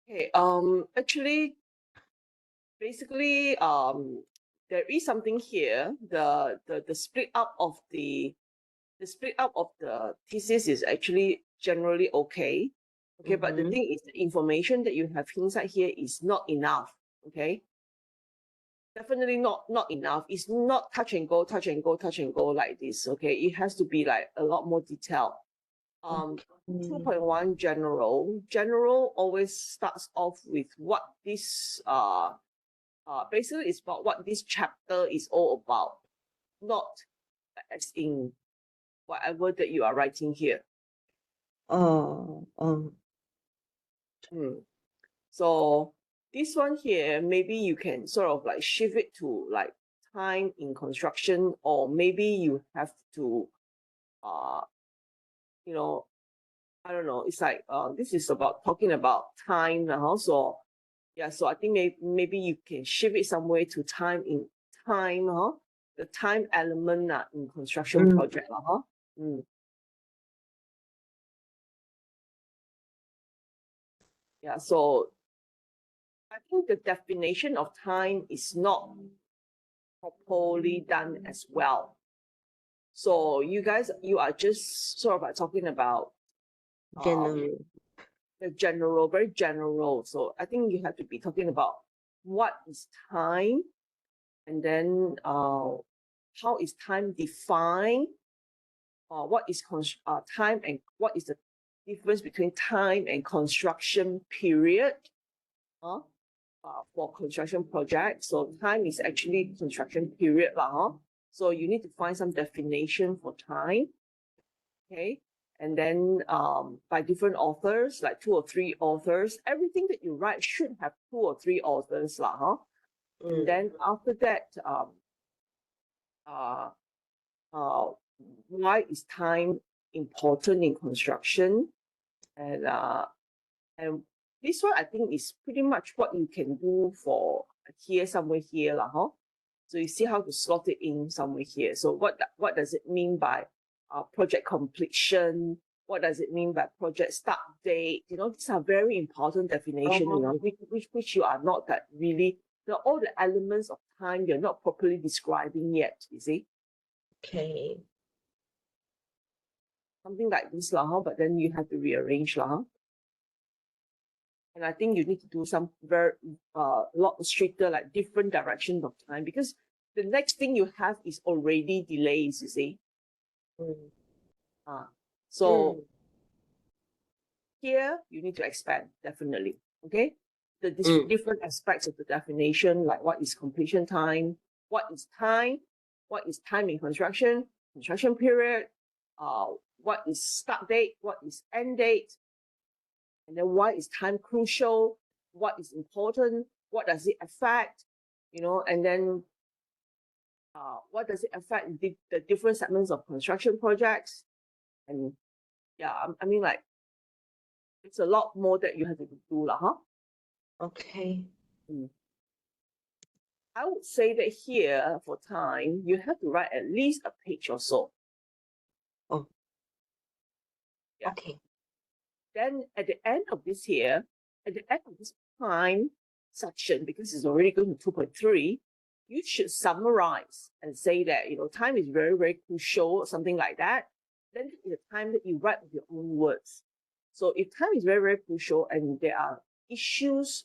Okay, actually, basically, there is something here. The split up of the thesis is actually generally okay. Okay, but the Mm-hmm. thing is, the information that you have inside here is not enough. Okay, definitely not enough. It's not touch and go, touch and go, touch and go like this. Okay, it has to be like a lot more detailed. Um, Okay. 2.1 general always starts off with what this basically it's about what this chapter is all about, not as in whatever that you are writing here. Oh, Hmm. So this one here, maybe you can sort of like shift it to like time in construction, or maybe you have to uh you know, I don't know, it's like this is about talking about time and also yeah, so I think maybe you can shift it somewhere to time, the time element in construction project, Mm. Yeah, so I think the definition of time is not properly done as well. So you are just sort of like talking about general. the general, very general. So I think you have to be talking about what is time, and then how is time defined, what is time, and what is the difference between time and construction period uh, for construction projects. So time is actually construction period. So you need to find some definition for time. Okay. And then by different authors, like 2 or 3 authors, everything that you write should have 2 or 3 authors. And then after that, uh, uh, why is time important in construction? And this one I think is pretty much what you can do for here, somewhere here, So you see how to slot it in somewhere here. So what does it mean by project completion? What does it mean by project start date? These are very important definition. Which you are not that really. All the elements of time you're not properly describing yet. You see. Okay. Something like this, but then you have to rearrange, And I think you need to do some very lot stricter, like different directions of time, because the next thing you have is already delays, you see. So here you need to expand, definitely. Okay. The different aspects of the definition, like what is completion time, what is time in construction period, what is start date, what is end date, and then why is time crucial, what is important, what does it affect, and then what does it affect the different segments of construction projects. And yeah, I mean, like, it's a lot more that you have to do, Okay. I would say that here for time, you have to write at least a page or so. Oh. Yeah. Okay. Then at the end of this time section, because it's already going to 2.3, you should summarize and say that, time is very, very crucial, something like that. Then the time that you write with your own words. So if time is very, very crucial and there are issues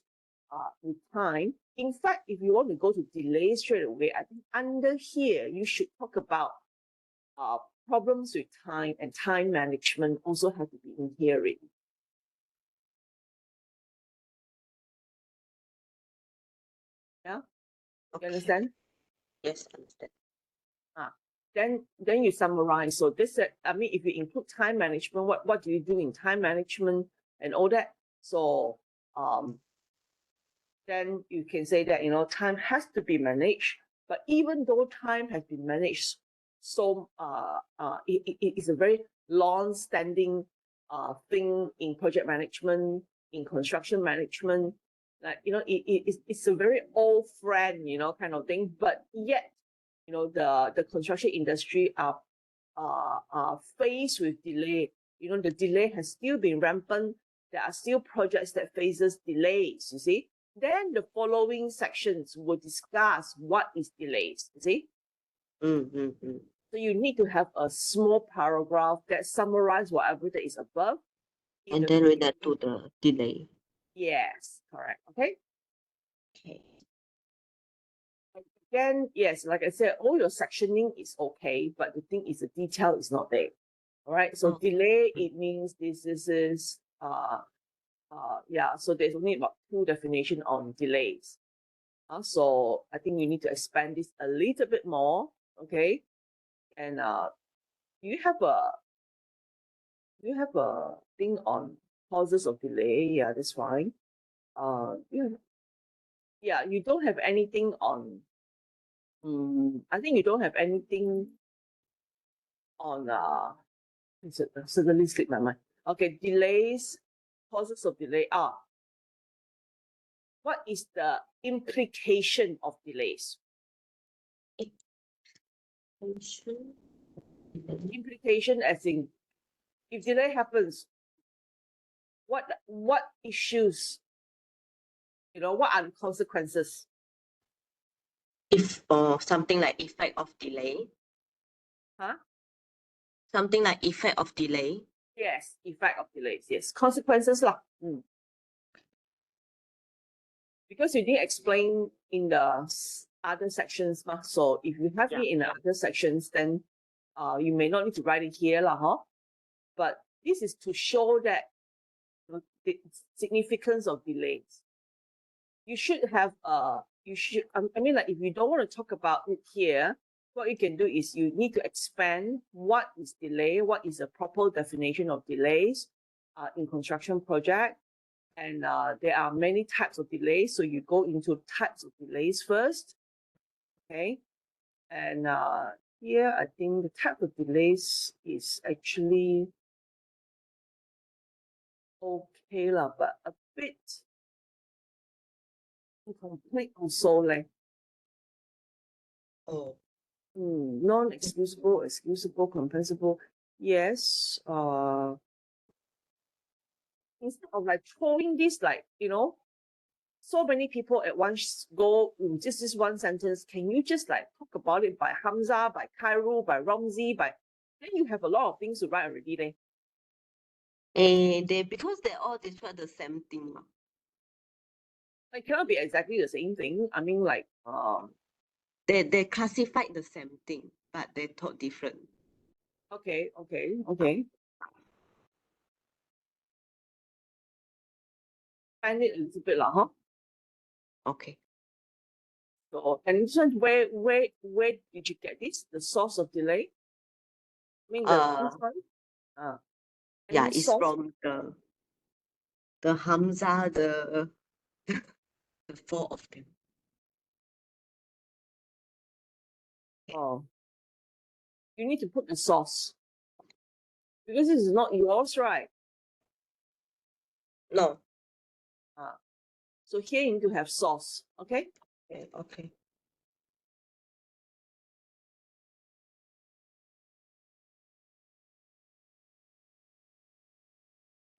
with time, in fact, if you want to go to delay straight away, I think under here, you should talk about problems with time, and time management also have to be in here already. Yeah, Okay. You understand? Yes, understand. Then you summarize. So this, I mean, if you include time management, what do you do in time management and all that? So then you can say that time has to be managed. But even though time has been managed, so it is a very long-standing thing in project management, in construction management. Like it's a very old friend, kind of thing. But yet, the construction industry are faced with delay. The delay has still been rampant, there are still projects that faces delays, you see. Then the following sections will discuss what is delays, you see. So you need to have a small paragraph that summarizes whatever that is above. And then relate to the delay. Yes, correct. Okay. Okay. Again, yes, like I said, all your sectioning is okay, but the thing is the detail is not there. All right. So delay, it means this is yeah, so there's only about 2 definitions on delays. So I think you need to expand this a little bit more, okay? And you have a thing on causes of delay. Yeah, that's fine. Yeah, you don't have anything on. I think you don't have anything on. Suddenly slipped my mind. Okay, delays, causes of delay. What is the implication of delays? Implication as in, if delay happens, what issues, what are the consequences? If something like effect of delay. Huh? Something like effect of delay. Yes, effect of delays. Yes, consequences lah. Because you didn't explain in the other sections, so if you have it in the other sections, then you may not need to write it here lah, huh? But this is to show that the significance of delays. You should have I mean, like, if you don't want to talk about it here, what you can do is you need to expand what is delay, what is a proper definition of delays in construction project. And there are many types of delays, so you go into types of delays first, okay? And here I think the type of delays is actually okay lah, but a bit incomplete also like. Non-excusable, excusable, compensable. Yes. Instead of like throwing this, like, so many people at once go in just this one sentence, can you just like talk about it by Hamza, by Khairul, by Ramzi, then you have a lot of things to write already then. Because they all describe the same thing. It cannot be exactly the same thing. I mean, like, they classified the same thing, but they thought different. Okay. Find it a little bit lah, huh? Okay. So, and this one, where did you get this? The source of delay? I mean, this one? Yeah, it's from the Hamza, the 4 of them. Oh, you need to put the source because this is not yours, right? No. So here you need to have source, okay? Okay.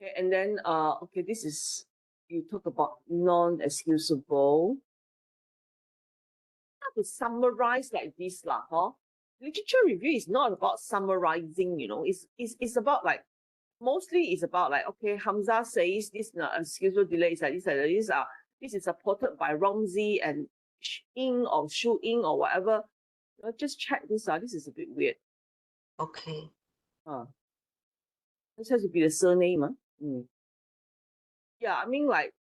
Okay, and then okay, this is, you talk about non-excusable. How to summarize like this lah, huh? Literature review is not about summarizing, it's about like, mostly it's about like, okay, Hamza says this excusable delay is like this, this is supported by Romzi and Ying or Shu Ying or whatever. Just check this out. This is a bit weird. Okay. This has to be the surname. Yeah, I mean, like,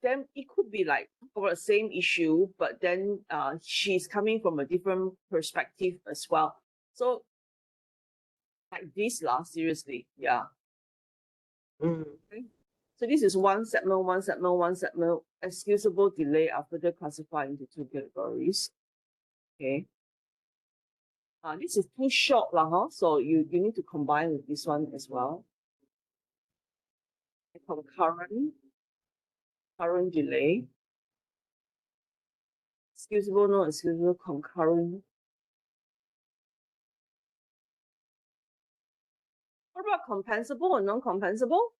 then it could be like for the same issue, but then she's coming from a different perspective as well. So like this lah, seriously, yeah. Okay. So this is one segment. Excusable delay are further classified into 2 categories. Okay. This is too short lah, huh? So you need to combine with this one as well. Concurrent delay. Excusable, non excusable, concurrent. What about compensable or non-compensable?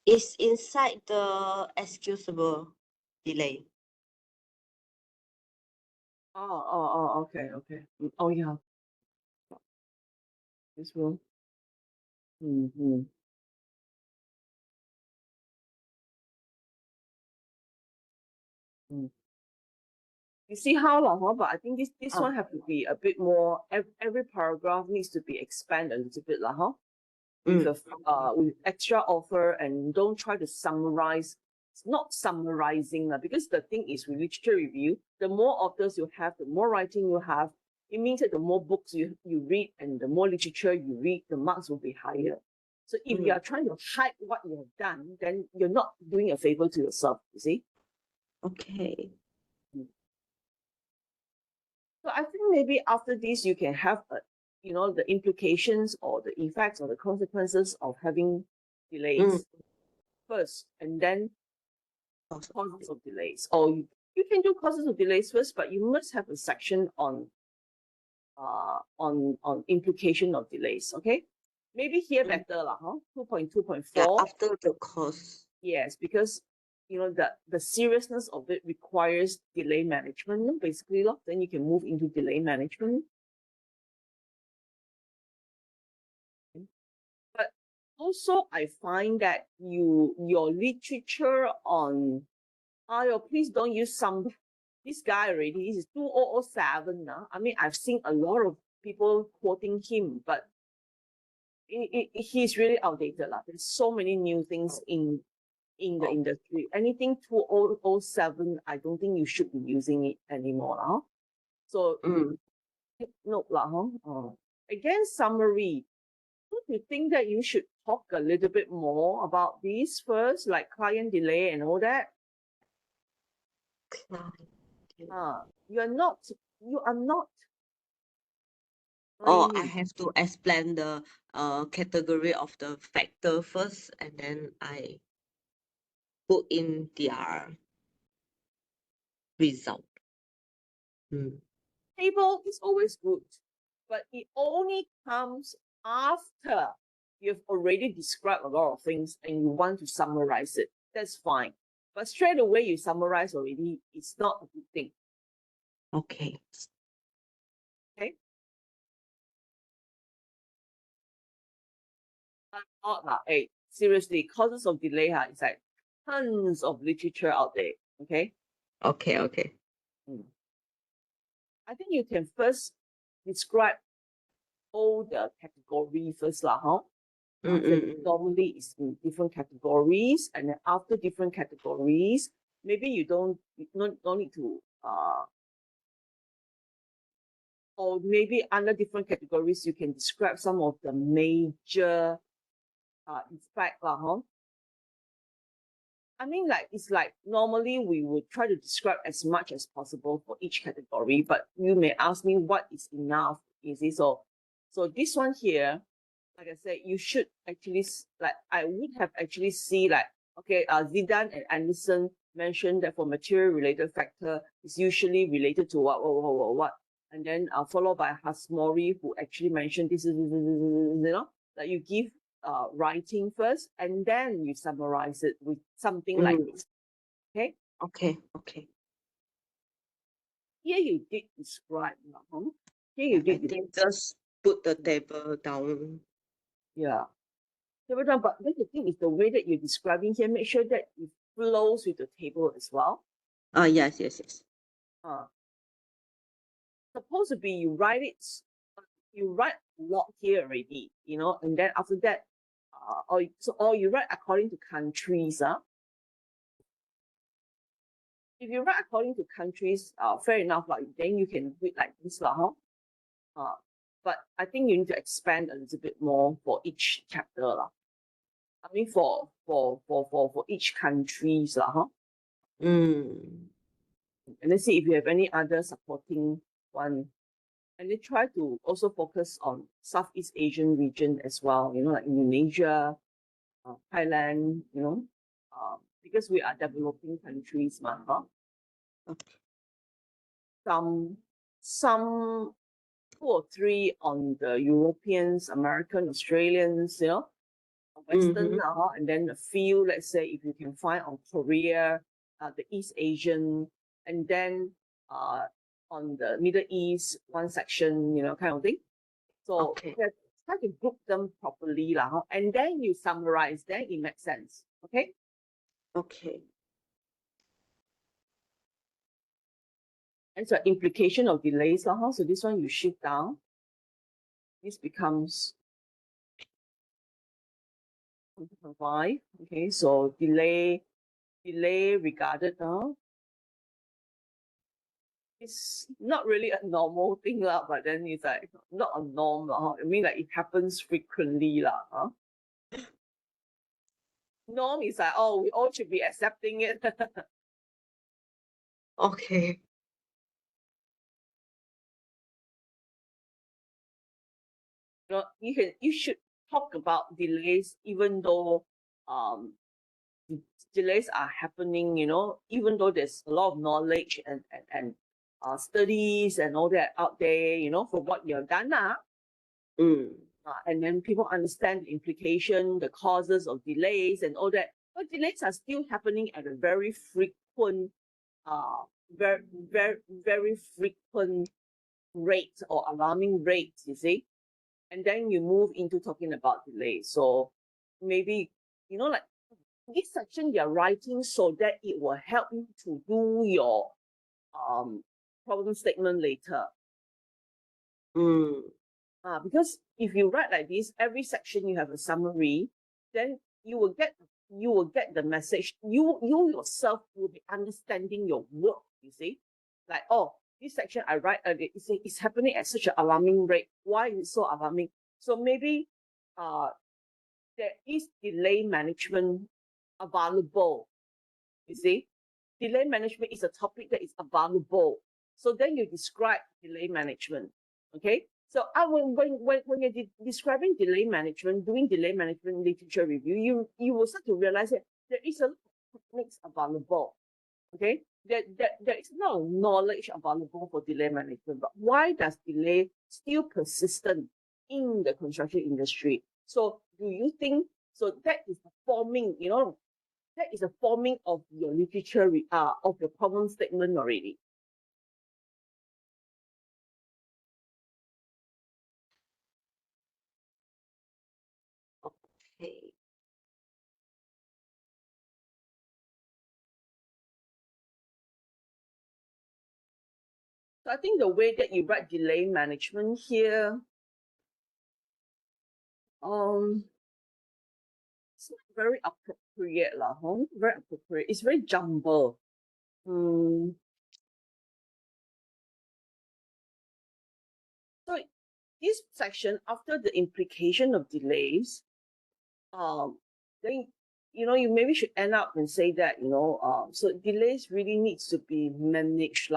It's inside the excusable delay. Okay, okay. Oh yeah, this will. Mm-hmm. Mm. You see how lah, huh? But I think this Ah, one have to be a bit more. Every paragraph needs to be expanded a little bit lah, huh? With extra offer, and don't try to summarize. It's not summarizing because the thing is with literature review, the more authors you have, the more writing you have, it means that the more books you read and the more literature you read, the marks will be higher. So if you are trying to hide what you have done, then you're not doing a favor to yourself, you see. okay. So I think maybe after this you can have the implications or the effects or the consequences of having delays first, and then causes of delays. Or you can do causes of delays first, but you must have a section on implication of delays. Okay, maybe here better lah, huh? 2.2.4. Yeah, after the course. Yes, because the seriousness of it requires delay management, basically. Then you can move into delay management. But also I find that your literature on please don't use this guy already. This is 2007 now. I mean, I've seen a lot of people quoting him, but he's really outdated. There's so many new things in the industry. Anything 2007, I don't think you should be using it anymore. So take note. Again, summary. Don't you think that you should talk a little bit more about these first, like client delay and all that? You are not. Or I have to explain the category of the factor first, and then I put in their result. Table is always good, but it only comes after you've already described a lot of things and you want to summarize it. That's fine. But straight away you summarize already, it's not a good thing. Okay. Okay. Hey, seriously, causes of delay, it's like tons of literature out there. Okay. Okay. I think you can first describe all the category first, huh? Normally it's in different categories, and then after different categories, maybe you don't need to or maybe under different categories you can describe some of the major effect, huh? I mean, it's like normally we would try to describe as much as possible for each category, but you may ask me what is enough. Is it so? So this one here, like I said, you should actually I would have actually see okay, Zidane and Anderson mentioned that for material related factor is usually related to what, and then followed by Hasmori, who actually mentioned this is that you give writing first and then you summarize it with something like this. Okay. Okay. Here you did describe. Here you did. I think just put the table down. Yeah. But then the thing is the way that you're describing here, make sure that it flows with the table as well. Yes. Supposed to be you write a lot here already, and then after that, or you write according to countries. If you write according to countries, fair enough, then you can read like this, but I think you need to expand a little bit more for each chapter, I mean, for each countries, And let's see if you have any other supporting one. And they try to also focus on Southeast Asian region as well, like Indonesia, Thailand, because we are developing countries, Okay. Some 2 or 3 on the Europeans, American, Australians, Western, Mm-hmm. and then a few, let's say, if you can find on Korea, the East Asian, and then on the Middle East, one section, kind of thing. So Okay. try to group them properly, and then you summarize, then it makes sense. Okay. Okay. And so implication of delays, so this one you shift down. This becomes 5. Okay, so delay regarded it's not really a normal thing, but then it's like not a norm. I mean, like it happens frequently. Norm is like, oh, we all should be accepting it. Okay. You should talk about delays even though delays are happening, even though there's a lot of knowledge and studies and all that out there, for what you have done. Mm. And then people understand the implication, the causes of delays and all that. But delays are still happening at a very frequent, very, very, very frequent rate or alarming rates, you see. And then you move into talking about delays. So maybe, like this section you're writing so that it will help you to do your problem statement later. Mm. Because if you write like this, every section you have a summary, then you will get the message. You yourself will be understanding your work. You see, like, oh, this section I write, it's happening at such an alarming rate. Why is it so alarming? So maybe there is delay management available. You see, delay management is a topic that is available. So then you describe delay management. Okay. So when you're describing delay management, doing delay management literature review, you will start to realize that there is a lot of techniques available. Okay. There is no knowledge available for delay management. But why does delay still persistent in the construction industry? So do you think so that is forming, that is a forming of your literature, of your problem statement already. Okay. So I think the way that you write delay management here, it's not very appropriate, very appropriate. It's very jumbled. So this section, after the implication of delays, then you maybe should end up and say that, so delays really needs to be managed,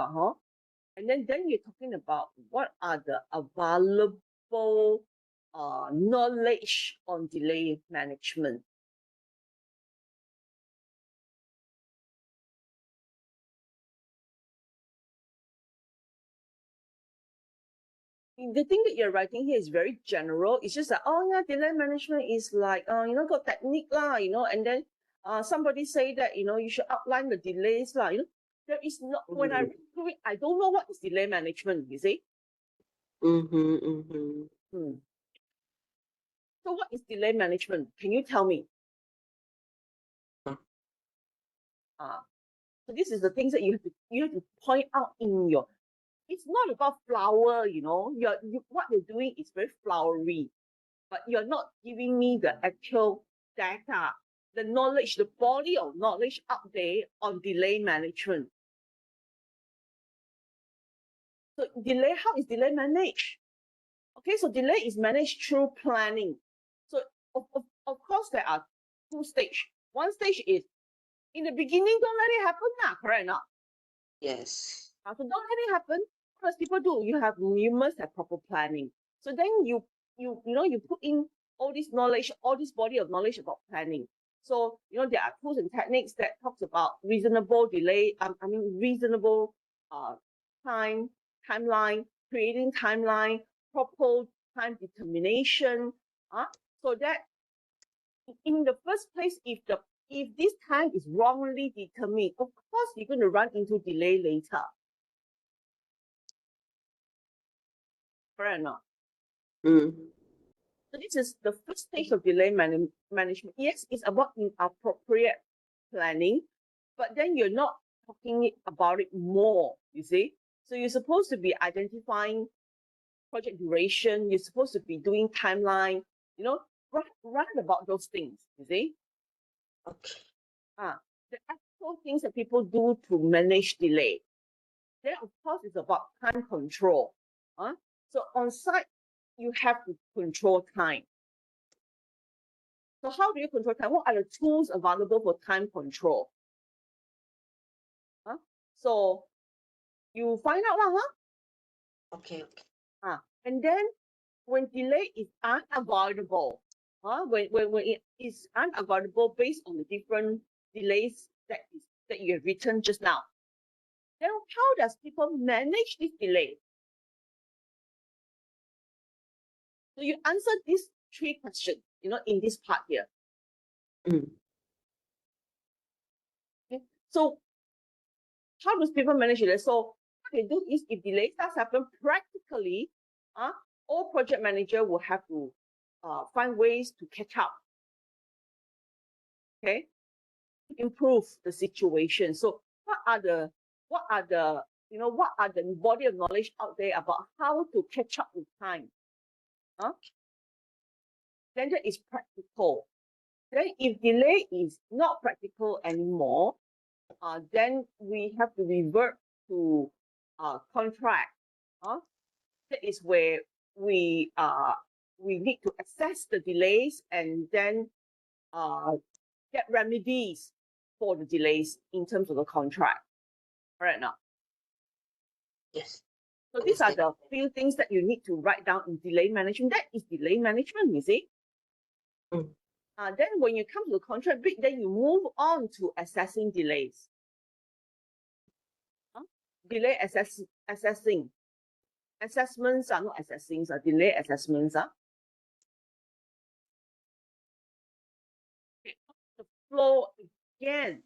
and then you're talking about what are the available knowledge on delay management. The thing that you're writing here is very general. It's just like, oh yeah, delay management is like, got technique lah, and then somebody say that, you should outline the delays lah, there is not, when I read through it, I don't know what is delay management, you see. Mm-hmm, mm-hmm. So what is delay management? Can you tell me? So this is the things that you have to point out in your. It's not about flower, what you're doing is very flowery, but you're not giving me the actual data, the knowledge, the body of knowledge out there on delay management. So delay, how is delay managed? Okay, so delay is managed through planning. So of course there are 2 stages. One stage is in the beginning, don't let it happen, correct or not? Yes. So don't let it happen. What people do? You must have proper planning. So then you put in all this knowledge, all this body of knowledge about planning. So there are tools and techniques that talks about reasonable delay. Reasonable timeline, creating timeline, proper time determination. So that in the first place, if this time is wrongly determined, of course you're going to run into delay later. Correct or not? So this is the first stage of delay management. Yes, it's about inappropriate planning, but then you're not talking about it more, you see. So you're supposed to be identifying project duration, you're supposed to be doing timeline, you know, right about those things, you see. Okay. The actual things that people do to manage delay. Then of course it's about time control. So on site, you have to control time. So how do you control time? What are the tools available for time control? So you find out, Okay. and then when delay is unavoidable, when it is unavoidable based on the different delays that you have written just now, then how does people manage this delay? So you answer these three questions, in this part here. Okay. So how does people manage delay? So what they do is, if delay starts happen, practically, all project manager will have to find ways to catch up. Okay, improve the situation. So what are the body of knowledge out there about how to catch up with time? Then that is practical. Then if delay is not practical anymore, then we have to revert to contract. That is where we need to assess the delays and then get remedies for the delays in terms of the contract. Right now. Yes. So these are the few things that you need to write down in delay management. That is delay management, you see. Then when you come to the contract bit, then you move on to assessing delays. Delay assessing. Assessments are not assessings, are delay assessments. The flow again,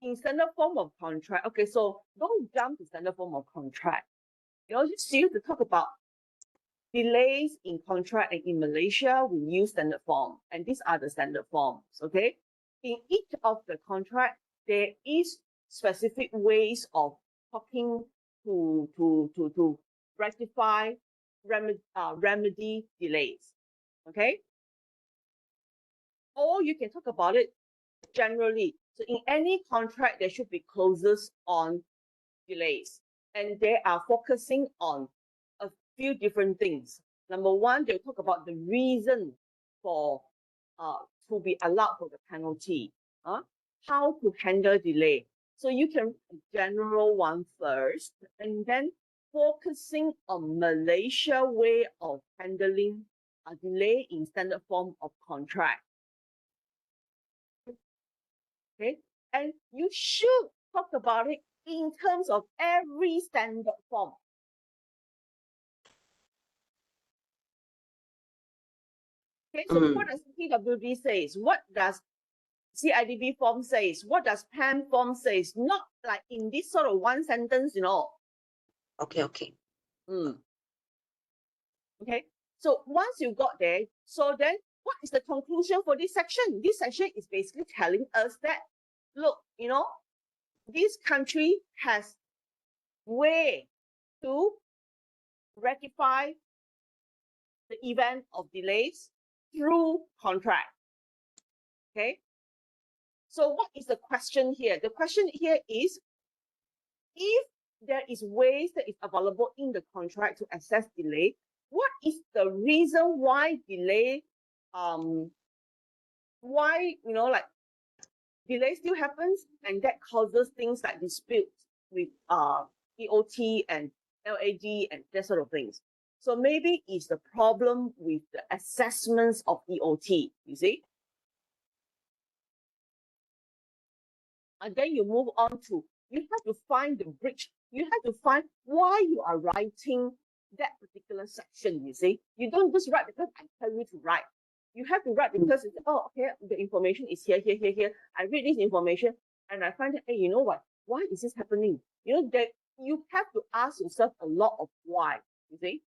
in standard form of contract. Okay, so don't jump to standard form of contract. Just you to talk about delays in contract, and in Malaysia, we use standard form, and these are the standard forms, okay? In each of the contract, there is specific ways of talking to rectify, remedy delays, okay? Or you can talk about it generally. So in any contract, there should be clauses on delays, and they are focusing on a few different things. Number one, they'll talk about the reason for to be allowed for the penalty, how to handle delay. So you can general one first, and then focusing on Malaysia way of handling a delay in standard form of contract. Okay, and you should talk about it in terms of every standard form. Okay, so what does PWD says? What does CIDB form says? What does PAM form says? Not like in this sort of one sentence, Okay. Okay, so once you got there, so then what is the conclusion for this section? This section is basically telling us that, look, this country has way to rectify the event of delays through contract. Okay, so what is the question here? The question here is, if there is ways that is available in the contract to assess delay, what is the reason why delay, why, like delay still happens, and that causes things like disputes with EOT and LAD and that sort of things. So maybe it's the problem with the assessments of EOT, you see? And then you move on to, you have to find the bridge. You have to find why you are writing that particular section, you see? You don't just write because I tell you to write. You have to write because it's, oh, okay, the information is here, here, here, here. I read this information and I find that, hey, you know what? Why is this happening? You know, that you have to ask yourself a lot of why, you see?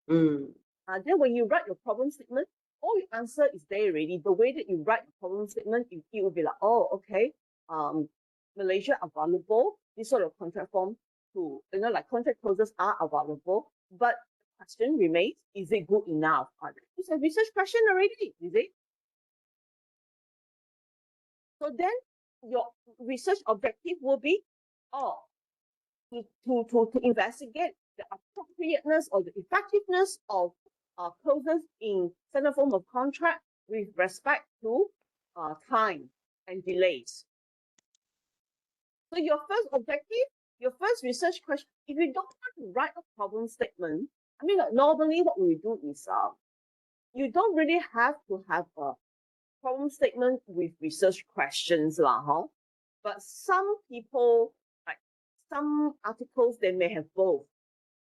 Then when you write your problem statement, all your answer is there already. The way that you write the problem statement, it will be like, oh, okay, Malaysia available, this sort of contract form to, you know, like contract clauses are available, but the question remains, is it good enough? It's a research question already, is it? So then your research objective will be, oh, to investigate the appropriateness or the effectiveness of clauses in certain form of contract with respect to time and delays. So your first objective, your first research question, if you don't want to write a problem statement, I mean, like, normally what we do is you don't really have to have a problem statement with research questions huh? But some people, like some articles, they may have both.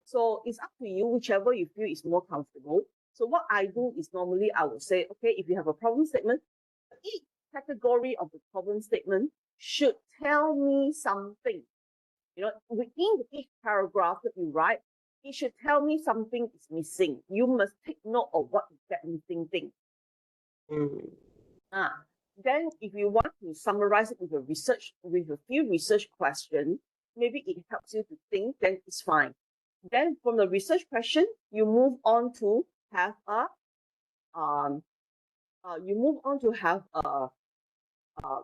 So it's up to you, whichever you feel is more comfortable. So what I do is normally I will say, okay, if you have a problem statement, each category of the problem statement should tell me something. You know, within each paragraph that you write, it should tell me something is missing. You must take note of what is that missing thing. Then if you want to summarize it with a few research questions, maybe it helps you to think, then it's fine. Then from the research question, you move on to have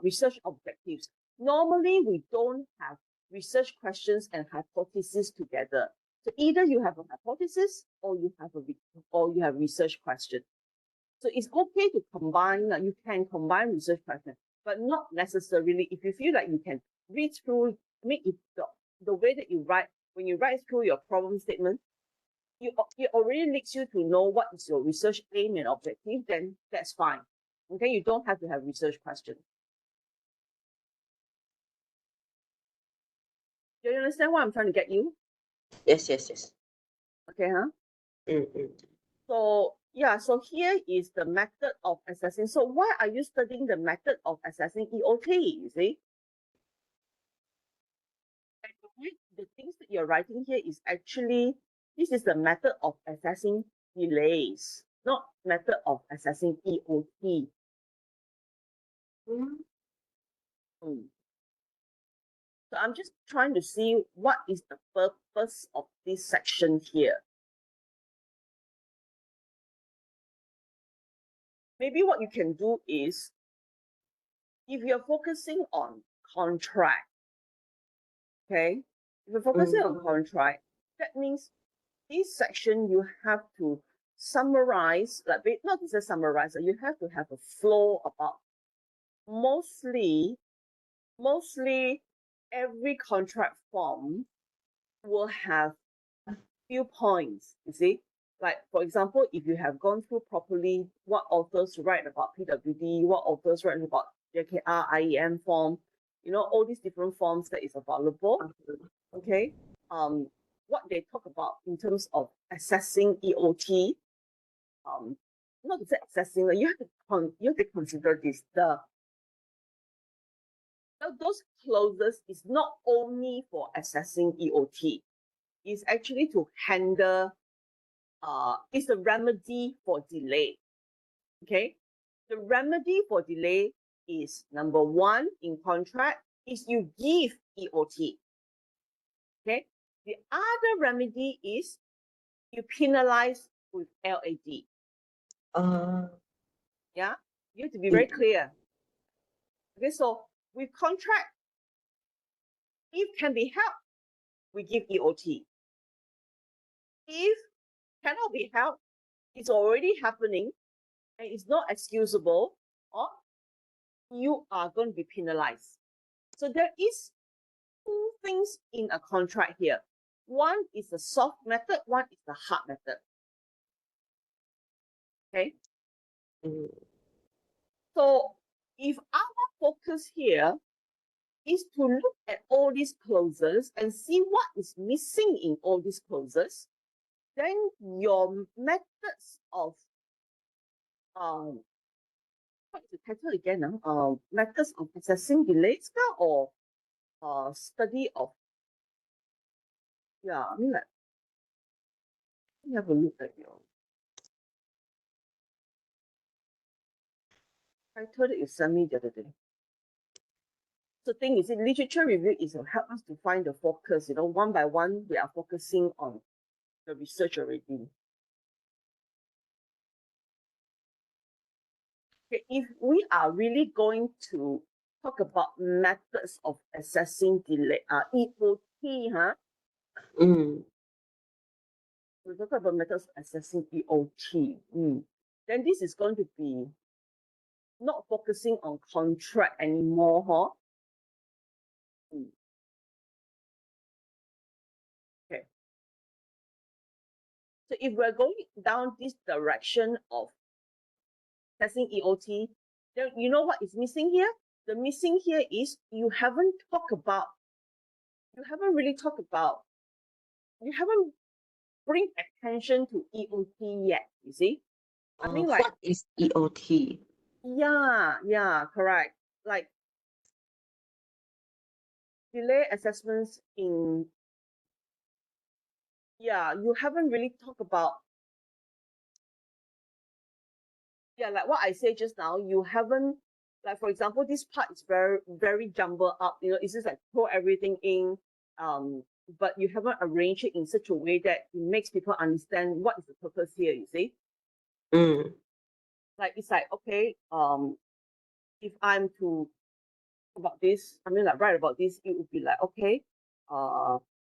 research objectives. Normally, we don't have research questions and hypotheses together. So either you have a hypothesis or you have research question. So it's okay to combine. You can combine research questions, but not necessarily. If you feel like you can read through, I mean, if the way that you write, when you write through your problem statement, it already leads you to know what is your research aim and objective, then that's fine. Okay, you don't have to have research questions. Do you understand what I'm trying to get you? Yes. Okay, huh? So yeah, so here is the method of assessing. So why are you studying the method of assessing EOT? You see? The things that you're writing here is actually, this is the method of assessing delays, not method of assessing EOT. So I'm just trying to see what is the purpose of this section here. Maybe what you can do is, if you're focusing on contract, okay? If you're focusing on contract, that means this section you have to summarize, like not just summarize, you have to have a flow about mostly every contract form will have few points, you see. Like, for example, if you have gone through properly what authors write about PWD, what authors write about JKR, IEM form, you know, all these different forms that is available, okay? What they talk about in terms of assessing EOT, not to say assessing, you have to consider this, those clauses is not only for assessing EOT, it's actually to handle, it's a remedy for delay. Okay, the remedy for delay is number one in contract is you give EOT. Okay, the other remedy is you penalize with LAD. Yeah, you have to be very clear. Okay, so with contract, if can be helped, we give EOT. If cannot be helped, it's already happening and it's not excusable, or you are going to be penalized. So there is two things in a contract here. One is the soft method, one is the hard method. Okay. So if our focus here is to look at all these clauses and see what is missing in all these clauses, then your methods of what is the title again? Methods of assessing delays or study of, yeah, I mean, like, let me have a look at your title that you sent me the other day. The thing is, literature review is to help us to find the focus. One by one, we are focusing on the research already. Okay, if we are really going to talk about methods of assessing delay, EOT, we'll talk about methods of assessing EOT. Then this is going to be not focusing on contract anymore, huh? Okay. So if we're going down this direction of assessing EOT, then you know what is missing here? The missing here is you haven't bring attention to EOT yet, you see? I mean, like, what is EOT? yeah, correct. Like, delay assessments you haven't really talked about, like what I said just now, you haven't, like, for example, this part is very, very jumbled up, it's just like throw everything in, but you haven't arranged it in such a way that it makes people understand what is the purpose here, you see? Like, it's like, okay, if I'm to about this, I mean, like, write about this, it would be like, okay,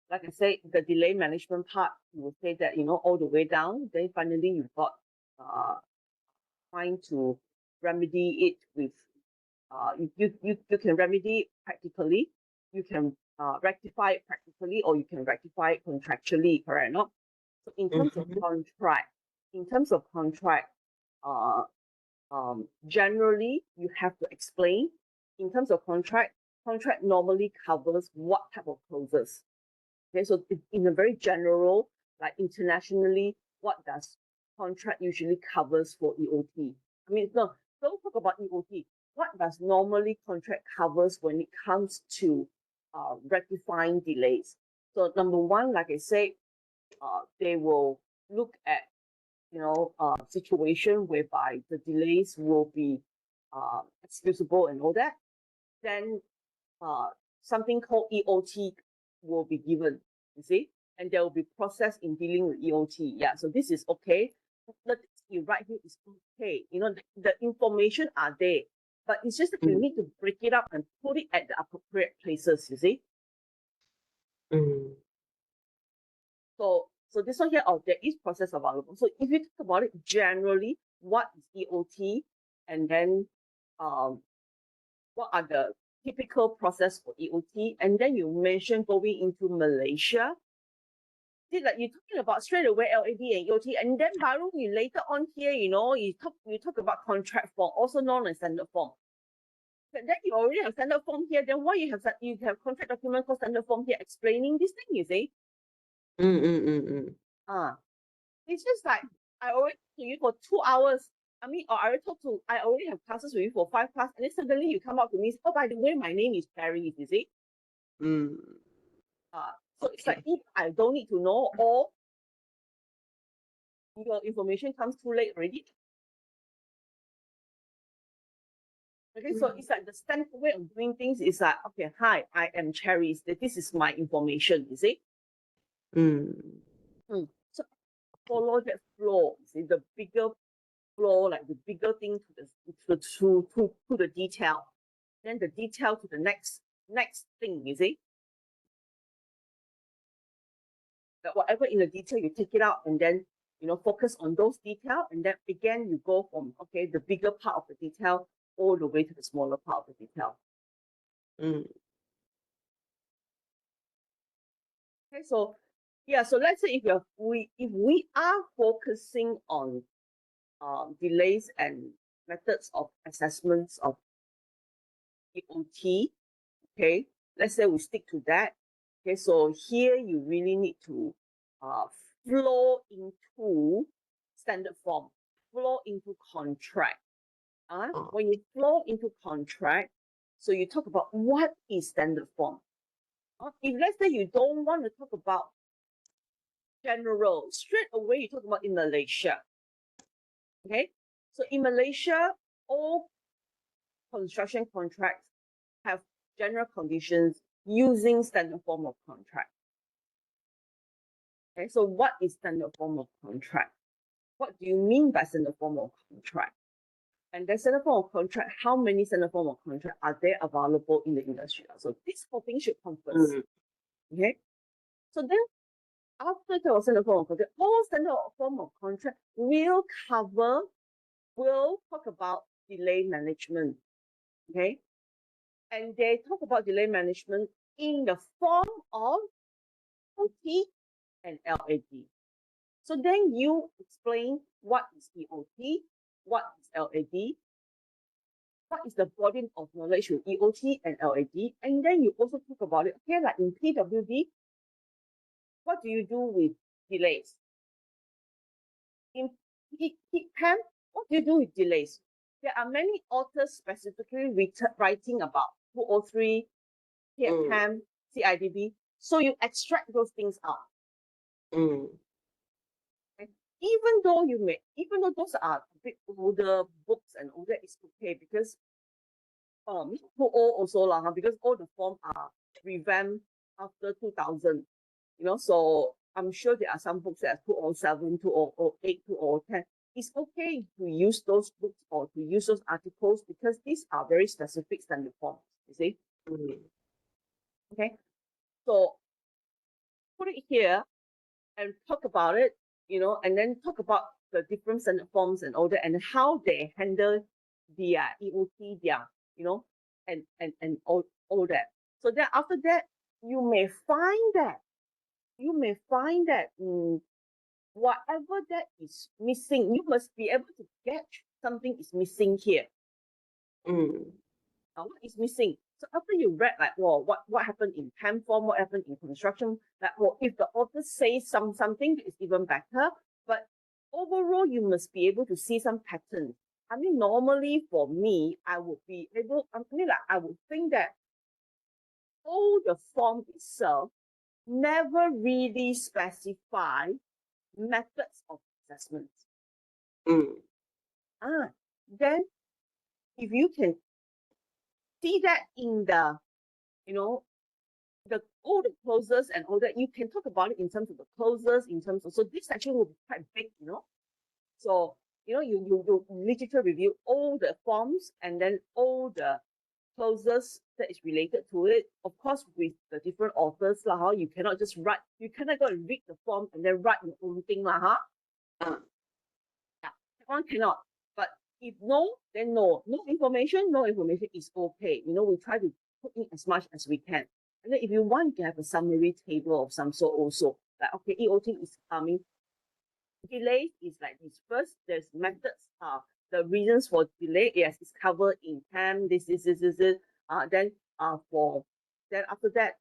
like I said, the delay management part, you would say that, all the way down, then finally you've got trying to remedy it with, you can remedy it practically, you can rectify it practically, or you can rectify it contractually, correct or not? So in terms of contract, generally you have to explain. In terms of contract normally covers what type of clauses. Okay, so in a very general, like internationally, what does contract usually covers for EOT? I mean, no, don't talk about EOT. What does normally contract covers when it comes to rectifying delays? So number one, like I said, they will look at situation whereby the delays will be excusable and all that. Then something called EOT will be given, you see, and there will be process in dealing with EOT. Yeah, so this is okay. The thing you write here is okay. The information are there, but it's just that you need to break it up and put it at the appropriate places, you see. So this one here, there is process available. So if you talk about it generally, what is EOT, and then what are the typical process for EOT, and then you mention going into Malaysia. See, like you're talking about straight away LAD and EOT, and then baru you later on here, you talk about contract form, also known as standard form. But then you already have standard form here. Then why you have contract document called standard form here explaining this thing? You see? It's just like I already talked to you for 2 hours. I mean, or I already have classes with you for 5 classes, and then suddenly you come up to me, oh, by the way, my name is Cerries, you see? So it's like if I don't need to know, or your information comes too late already. Okay, so it's like the standard way of doing things is like, okay, hi, I am Cerries. This is my information, you see? So follow that flow, you see, the bigger flow, like the bigger thing to the detail. Then the detail to the next thing, you see? That whatever in the detail, you take it out and then focus on those details, and then again you go from the bigger part of the detail all the way to the smaller part of the detail. Okay, so so let's say if we are focusing on delays and methods of assessments of EOT, okay, let's say we stick to that. Okay, so here you really need to flow into standard form. flow into contract. Oh. When you flow into contract, so you talk about what is standard form. If let's say you don't want to talk about general, straight away you talk about in Malaysia. Okay, so in Malaysia, all construction contracts have general conditions using standard form of contract. Okay, so what is standard form of contract? What do you mean by standard form of contract? And the standard form of contract, how many standard form of contract are there available in the industry? So these four things should come first. Okay, so then after the standard form of contract, all standard form of contract will talk about delay management. Okay, and they talk about delay management in the form of OT and LAD. So then you explain what is EOT, what is LAD, what is the body of knowledge with EOT and LAD, and then you also talk about it. Okay, like in PWD, what do you do with delays? In PAM, what do you do with delays? There are many authors specifically writing about 203, PAM, CIDB. So you extract those things out. Even though those are a bit older books and all that, it's okay because too old also lah, because all the forms are revamped after 2000. So I'm sure there are some books that are 2007, 2008, 2010. It's okay to use those books or to use those articles because these are very specific standard forms, you see. Okay, so put it here and talk about it, and then talk about the different standard forms and all that, and how they handle their EOT, and all that. So then after that, you may find that whatever that is missing, you must be able to get something is missing here. What is missing? So after you read like, well, what happened in PAM form, what happened in construction, like, well, if the author says something, it's even better. But overall, you must be able to see some patterns. I mean, normally for me, I would think that all the form itself never really specify methods of assessment. Then if you can see that in the, all the clauses and all that, you can talk about it in terms of the clauses, in terms of, so this section will be quite big, So, you literature review all the forms and then all the clauses that is related to it. Of course, with the different authors, you cannot just write, you cannot go and read the form and then write your own thing, Yeah, one cannot. But if no, then no. No information is okay. We try to put in as much as we can. And then if you want to have a summary table of some sort also, like, okay, EOT is coming. Delay is like this. First, there's methods, the reasons for delay, yes, it's covered in PAM, this. Then after that,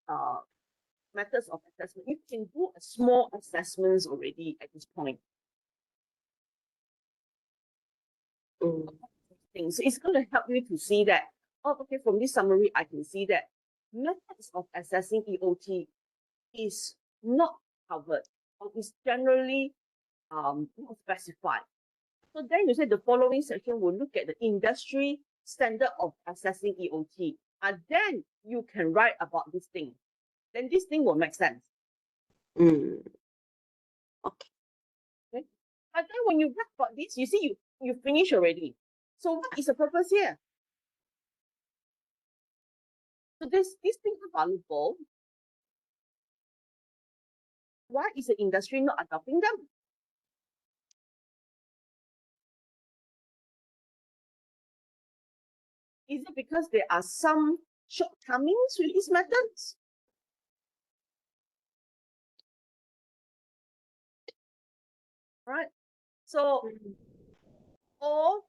methods of assessment. You can do a small assessments already at this point. So it's going to help you to see that, okay, from this summary, I can see that methods of assessing EOT is not covered or is generally not specified. So then you say the following section will look at the industry standard of assessing EOT. And then you can write about this thing. Then this thing will make sense. Okay. But then when you write about this, you see you finish already. So what is the purpose here? So these things are valuable. Why is the industry not adopting them? Is it because there are some shortcomings with these methods? Right? So, or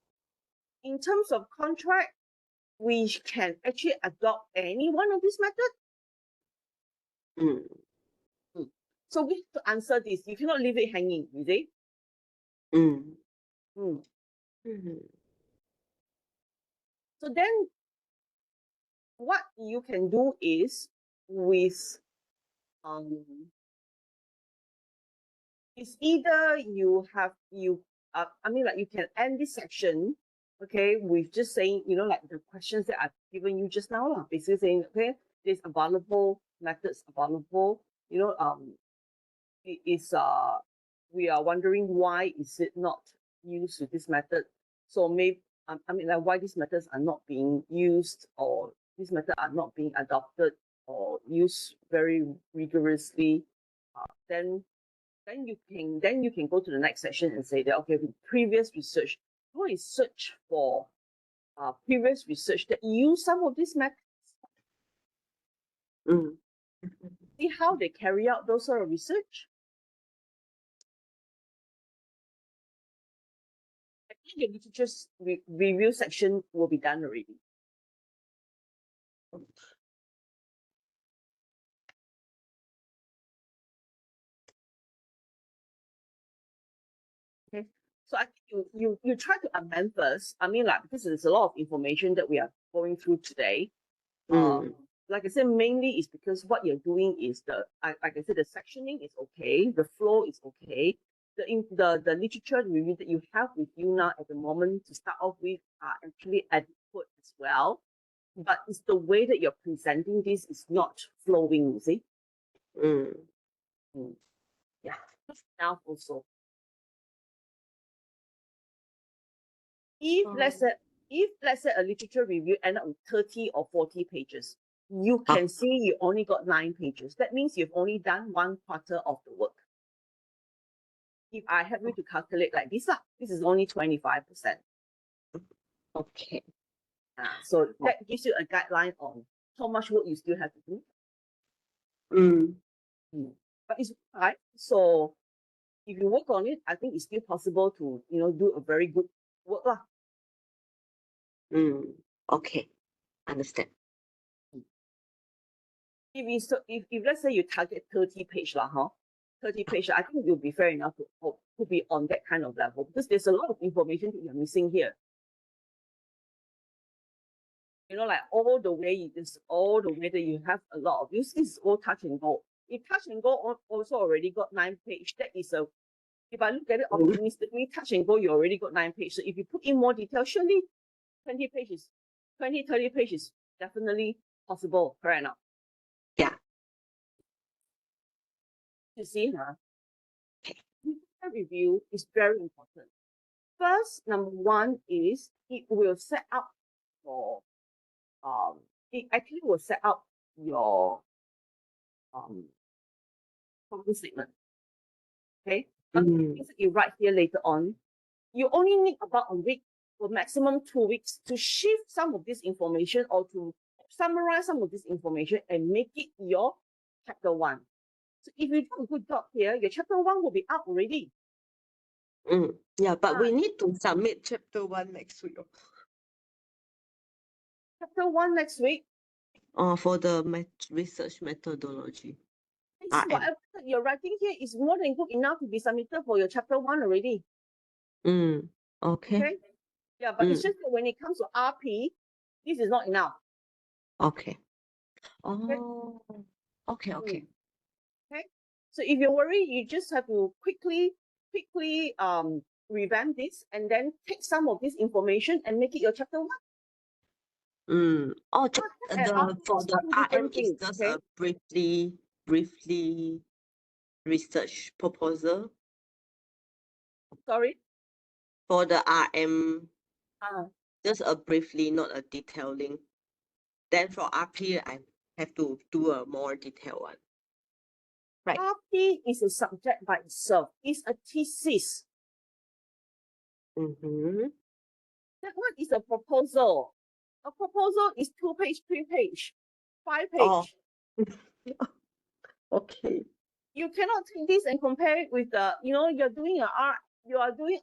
in terms of contract, we can actually adopt any one of these methods. So we have to answer this. You cannot leave it hanging, you see? Mm. Mm. So then what you can do is with it's either you have I mean, like, you can end this section, okay, with just saying, like the questions that I've given you just now, lah, basically saying, okay, there's available methods available, it is we are wondering why is it not used with this method. So maybe I mean, like, why these methods are not being used, or these methods are not being adopted or used very rigorously. Then you can go to the next section and say that, okay, with previous research, go and search for previous research that use some of these methods. Mm. See how they carry out those sort of research. I think the literature's review section will be done already. Okay, so I think you try to amend first. I mean, like, because there's a lot of information that we are going through today. Mm. Like I said, mainly is because what you're doing is like I said, the sectioning is okay, the flow is okay, the literature review that you have with you now at the moment to start off with are actually adequate as well. But it's the way that you're presenting this is not flowing, you see. Mm. Yeah. Now also, Oh. if let's say a literature review end up with 30 or 40 pages, you Ah, can see you only got 9 pages. That means you've only done 1/4 of the work. If I help you to calculate like this, this is only 25%. okay. So Oh. that gives you a guideline on how much work you still have to do. Mm. But it's right. So if you work on it, I think it's still possible to do a very good work lah. Mm. Okay. Understand. If let's say you target 30 page lah, 30 page, I think you'll be fair enough to be on that kind of level, because there's a lot of information that you're missing here. Like all the way that you have a lot of this is all touch and go. If touch and go also already got 9 page, that is if I look at it optimistically, touch and go, you already got 9 pages. So if you put in more detail, surely 20 pages, 20, 30 pages, definitely possible, correct enough. Yeah. You see, review is very important. First, number one is it will set up your it actually will set up your problem statement. Okay, but things that you write here later on, you only need about a week or maximum 2 weeks to shift some of this information or to summarize some of this information and make it your chapter 1. So if you do a good job here, your chapter 1 will be out already. Yeah, but we need to submit chapter 1 next week. Chapter 1 next week. For the research methodology. Whatever you're writing here is more than good enough to be submitted for your chapter 1 already. Okay. Yeah, but it's just that when it comes to RP, this is not enough. Okay. Oh, okay. Okay. So if you're worried, you just have to quickly revamp this and then take some of this information and make it your chapter 1. Oh, For the RM is just okay? a briefly research proposal. Sorry? For the RM, just a briefly, not a detailing. Then for RP, I have to do a more detailed one. Right. RP is a subject by itself. It's a thesis. That one is a proposal. A proposal is 2 page, 3 page, 5 page. Oh. Okay. You cannot take this and compare it with you are doing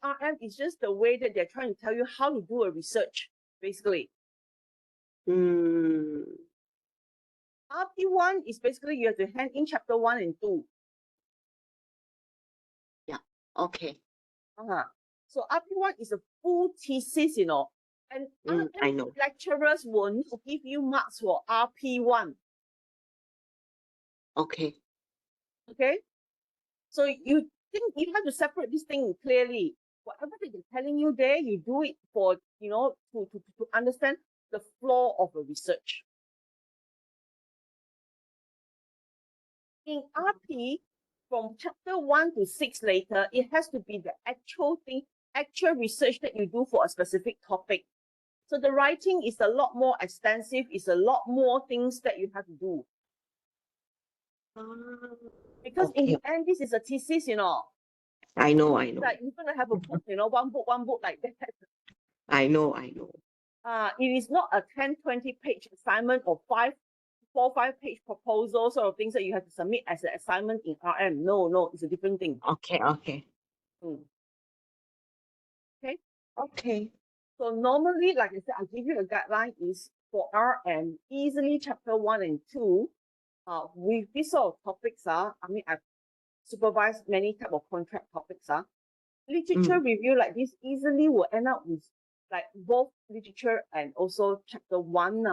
RM. It's just the way that they're trying to tell you how to do a research, basically. RP1 is basically you have to hand in chapter 1 and 2. Yeah. Okay. So So RP1 is a full thesis, you know, and I know. lecturers will not give you marks for RP1. Okay. Okay, so you think you have to separate this thing clearly. Whatever that they're telling you there, you do it for, you know, to understand the flow of a research. In RP, from chapter 1 to 6 later, it has to be the actual thing, actual research that you do for a specific topic. So the writing is a lot more extensive, it's a lot more things that you have to do. Because in the end, this is a thesis, you know. I know. Like you're gonna have a book, you know, one book like that. I know. It is not a 10-20 page assignment or 4-5 page proposal sort of things that you have to submit as an assignment in RM. No, it's a different thing. Okay. Okay. So normally, like I said, I'll give you a guideline is for RM, easily chapter 1 and 2. With this sort of topics, I mean, I've supervised many type of contract topics. Literature review like this easily will end up with like both literature and also chapter 1.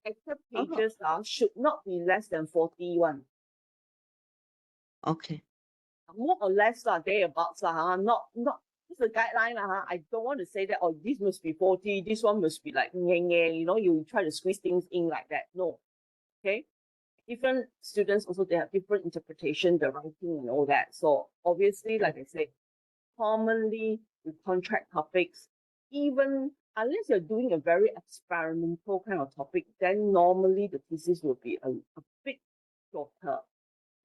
Extra pages should not be less than 41. Okay. More or less thereabouts not it's a guideline I don't want to say that this must be 40, this one must be like you know, you try to squeeze things in like that. No. Okay. Different students also, they have different interpretation, the writing and all that. So obviously, like I said, commonly with contract topics, even unless you're doing a very experimental kind of topic, then normally the thesis will be a bit shorter,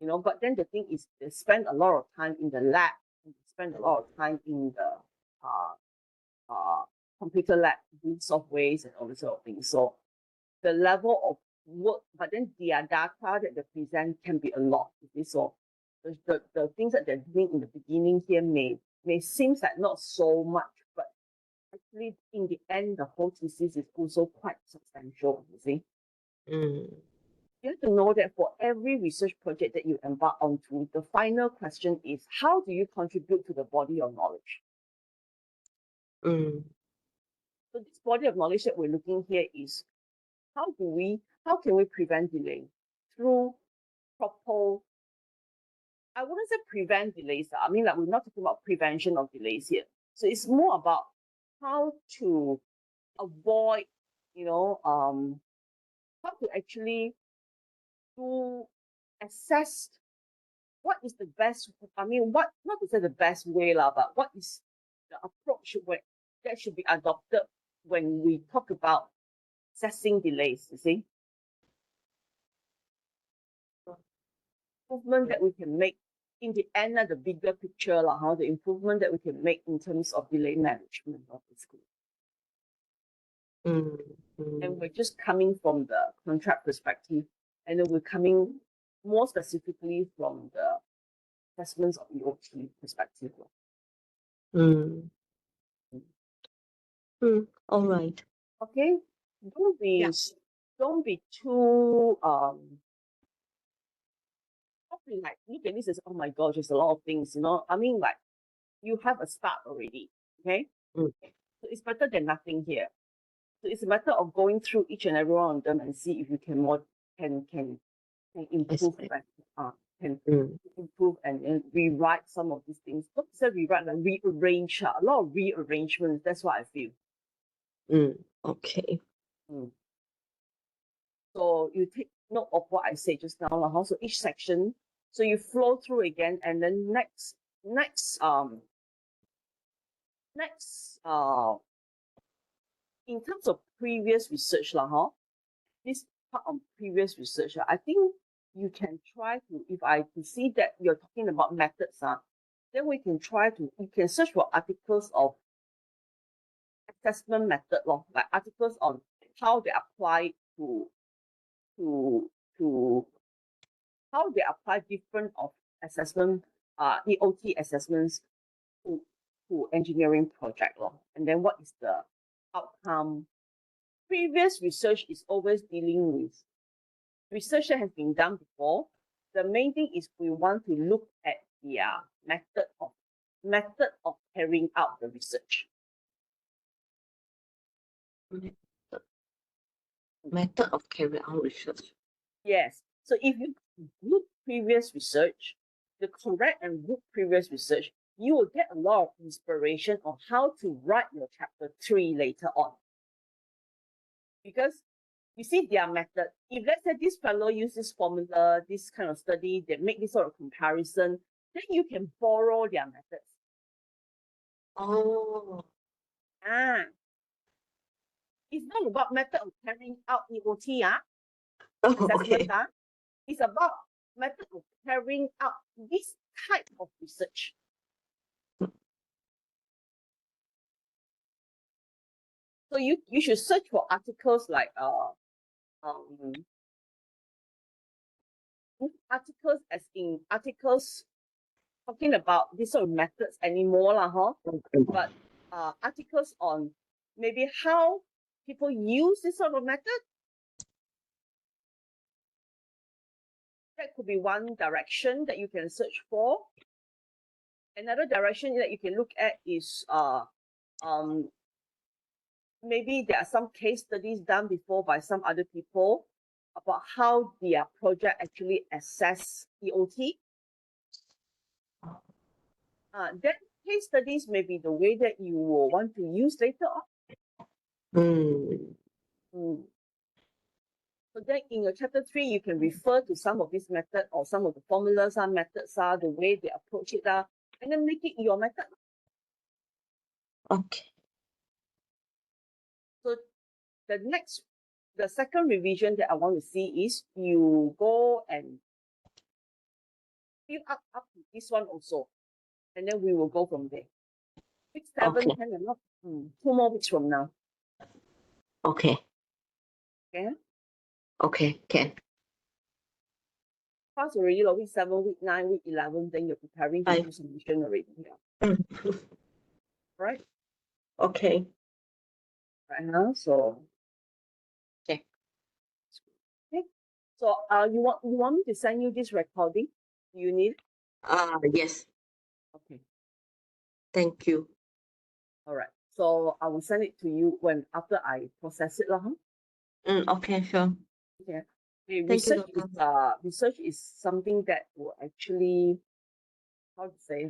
you know. But then the thing is, they spend a lot of time in the lab, and they spend a lot of time in the computer lab doing softwares and all this sort of things. So the level of work, but then their data that they present can be a lot. So the things that they're doing in the beginning here may seem like not so much, but actually in the end, the whole thesis is also quite substantial, you see. You have to know that for every research project that you embark onto, the final question is, how do you contribute to the body of knowledge? So this body of knowledge that we're looking here is, how can we prevent delay through proper, I wouldn't say prevent delays. I mean, like, we're not talking about prevention of delays here. So it's more about how to avoid, you know, how to actually to assess what is the best, I mean, what, not to say the best way, but what is the approach that should be adopted when we talk about assessing delays, you see? Improvement that we can make in the end, the bigger picture, the improvement that we can make in terms of delay management of the school. And we're just coming from the contract perspective, and then we're coming more specifically from the assessments of EOT perspective. All right. Okay, don't be too like, look at this as, oh my gosh, there's a lot of things, you know. I mean, like, you have a start already. Okay, so it's better than nothing here. So it's a matter of going through each and every one of them and see if you can improve, can improve and rewrite some of these things. Not to say rewrite, like rearrange, a lot of rearrangements. That's what I feel. Okay. So you take note of what I said just now. So each section, so you flow through again, and then next in terms of previous research, this part on previous research, I think you can try to, if I can see that you're talking about methods, then we can try to, you can search for articles of assessment method, like articles on how they apply to how they apply different of assessment, EOT assessments to engineering project, and then what is the outcome. Previous research is always dealing with research that has been done before. The main thing is we want to look at their method of method of carrying out the research. Method of carrying out research. Yes. So if you group previous research, the correct and group previous research, you will get a lot of inspiration on how to write your chapter 3 later on. Because you see their method. If let's say this fellow uses this formula, this kind of study, they make this sort of comparison, then you can borrow their methods. Oh. It's not about method of carrying out EOT, Oh, assessment. okay. It's about method of carrying out this type of research. So you should search for articles like articles as in articles talking about this sort of methods anymore, but articles on maybe how people use this sort of method. That could be one direction that you can search for. Another direction that you can look at is maybe there are some case studies done before by some other people about how their project actually assess EOT. Then case studies may be the way that you will want to use later on. So then in your chapter 3, you can refer to some of this method or some of the formulas methods the way they approach it and then make it your method. Okay. So the second revision that I want to see is you go and fill up to this one also. And then we will go from there. Week 7, Okay. 10 and 2 more weeks from now. Okay. Okay? Okay, can. Pass already, week 7, week 9, week 11, then you're preparing to do submission already. Yeah. Right? Okay. Right now, so Okay. okay. So you want me to send you this recording? You need? Yes. Okay. Thank you. All right. So I will send it to you after I process it. Okay, sure. Yeah. Thank you, Doctor. Research is something that will actually, how to say,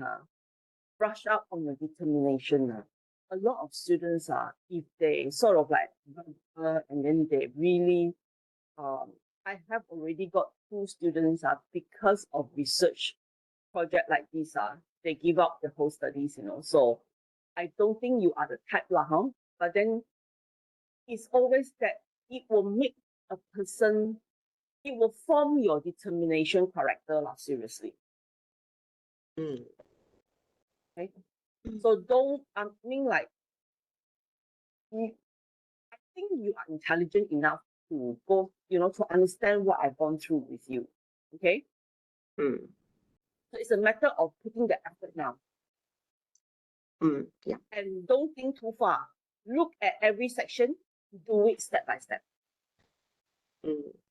brush up on your determination. A lot of students if they sort of like and then they really I have already got 2 students because of research project like this they give up the whole studies, so I don't think you are the type but then it's always that it will make a person, it will form your determination character seriously. Okay, so don't I mean like I think you are intelligent enough to go, to understand what I've gone through with you. Okay? So it's a matter of putting the effort now. Yeah. And don't think too far. Look at every section, do it step by step.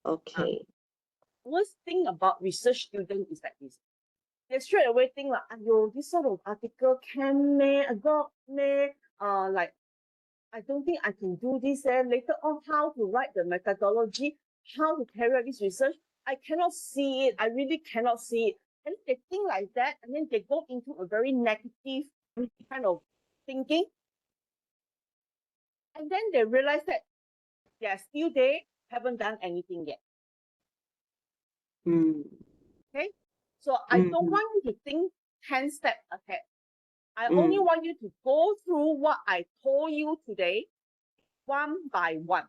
Okay. Worst thing about research student is like this. They straight away think like, ayo, this sort of article can meh, I got meh, like I don't think I can do this. Later on, how to write the methodology, how to carry out this research, I cannot see it. I really cannot see it. And they think like that, and then they go into a very negative kind of thinking. And then they realize that they are still there, haven't done anything yet. Okay? So I don't want you to think 10 steps ahead. I only want you to go through what I told you today, one by one.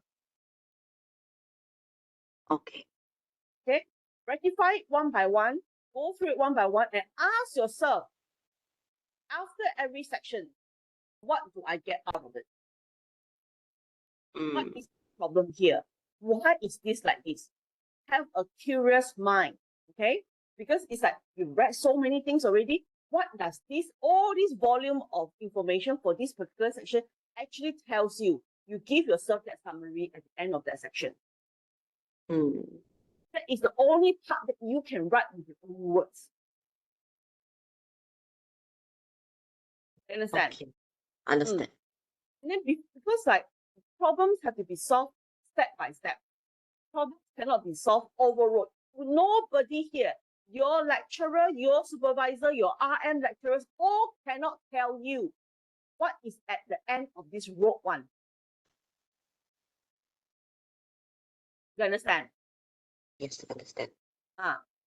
Okay. Okay? Rectify it one by one, go through it one by one, and ask yourself, after every section, what do I get out of it? What is the problem here? Why is this like this? Have a curious mind, okay? Because it's like you've read so many things already. What does all this volume of information for this particular section actually tells you? You give yourself that summary at the end of that section. That is the only part that you can write with your own words. You understand? Okay. Understand. And then because like problems have to be solved step by step. Problems cannot be solved overload. Nobody here, your lecturer, your supervisor, your RM lecturers, all cannot tell you what is at the end of this road one. You understand? Yes, understand.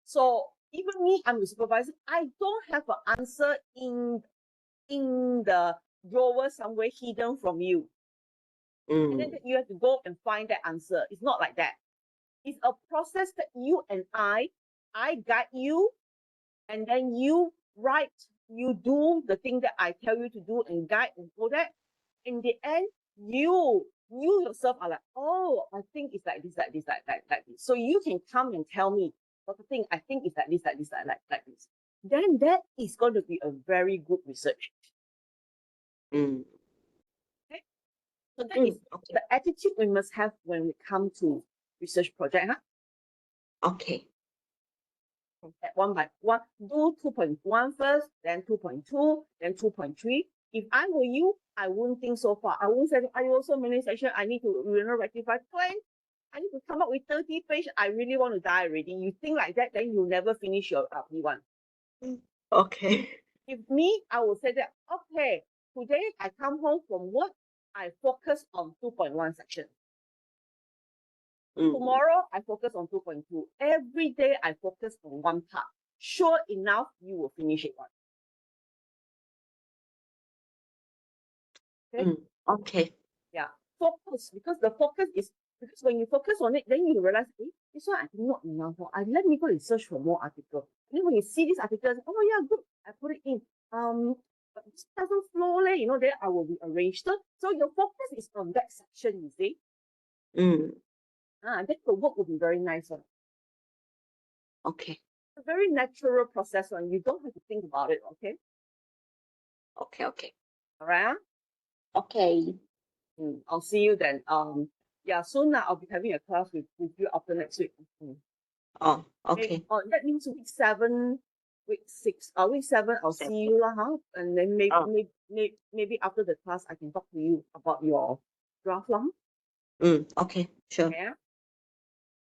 So even me, I'm the supervisor, I don't have an answer in the drawer somewhere hidden from you. And then you have to go and find that answer. It's not like that. It's a process that you and I guide you, and then you write, you do the thing that I tell you to do and guide and all that. In the end, you yourself are like, oh, I think it's like this, like this, like this. So you can come and tell me, Dr. Ting, I think it's like this, like this, like this. Then that is going to be a very good research. Okay? So that is the attitude we must have when we come to research project. Okay. One by one, do 2.1 first, then 2.2, then 2.3. If I were you, I wouldn't think so far. I wouldn't say, I also many section, I need to rectify 20. I need to come up with 30 pages. I really want to die already. You think like that, then you'll never finish your P1. Okay. If me, I would say that, okay, today I come home from work, I focus on 2.1 section. Tomorrow, I focus on 2.2. Every day, I focus on one part. Sure enough, you will finish it one. Okay? Okay. Yeah. Focus, because the focus is, because when you focus on it, then you realize, this one I think not enough. Let me go and search for more articles. And then when you see this article, oh yeah, good, I put it in. But it doesn't flow, then I will rearrange it. So your focus is on that section, you see. Then the work will be very nice one. Okay. It's a very natural process one. You don't have to think about it, okay? Okay. All right? Okay. I'll see you then. Yeah, soon I'll be having a class with you after next week. Oh, okay. That means week 7, week 6, week 7, I'll see you lah, and then maybe after the class I can talk to you about your draft lah. Okay, sure. Yeah.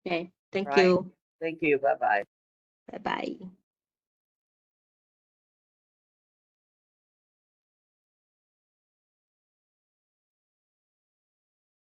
Okay. Thank Right. you. Thank you. Bye bye. Bye bye.